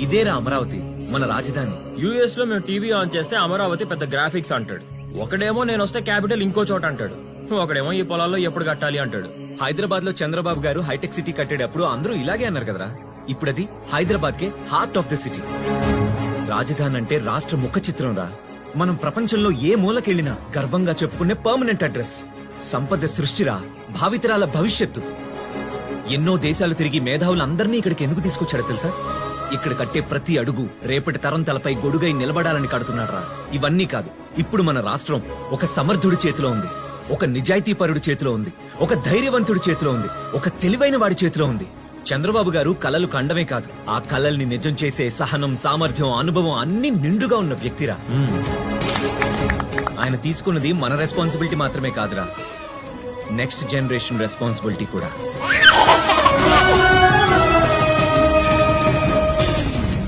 ఇదేరా అమరావతి, మన రాజధాని. యుఎస్ లో మేము టీవీ ఆన్ చేస్తే అమరావతి పెద్ద గ్రాఫిక్స్ అంటాడు. ఒకడేమో నేను వస్తే క్యాపిటల్ ఇంకో చోట అంటాడు. ఒకడేమో ఈ పొలాల్లో ఎప్పుడు కట్టాలి అంటాడు. హైదరాబాద్ లో చంద్రబాబు గారు హైటెక్ సిటీ కట్టేటప్పుడు అందరూ ఇలాగే అన్నారు కదరా. ఇప్పుడది హైదరాబాద్ కే హార్ట్ ఆఫ్ ద సిటీ. రాజధాని అంటే రాష్ట్ర ముఖ చిత్రం రా. మనం ప్రపంచంలో ఏ మూలకెళ్ళినా గర్వంగా చెప్పుకునే పర్మనెంట్ అడ్రస్. సంపద సృష్టిరా, భావితరాల భవిష్యత్తు. ఎన్నో దేశాలు తిరిగి మేధావులందరినీ ఇక్కడికి ఎందుకు తీసుకొచ్చాడో తెలుసా? ఇక్కడ కట్టే ప్రతి అడుగు రేపటి తరం తలపై గొడుగై నిలబడాలని కడుతున్నారా. ఇవన్నీ కాదు, ఇప్పుడు మన రాష్ట్రం ఒక సమర్థుడి చేతిలో ఉంది, ఒక నిజాయితీపరుడి చేతిలో ఉంది, ఒక ధైర్యవంతుడి చేతిలో ఉంది, ఒక తెలివైన వాడి చేతిలో ఉంది. చంద్రబాబు గారు కలలు కండమే కాదు, ఆ కలల్ని నిజం చేసే సహనం, సామర్థ్యం, అనుభవం అన్ని నిండుగా ఉన్న వ్యక్తిరా. ఆయన తీసుకున్నది మన రెస్పాన్సిబిలిటీ మాత్రమే కాదురా, నెక్స్ట్ జనరేషన్ రెస్పాన్సిబిలిటీ కూడా.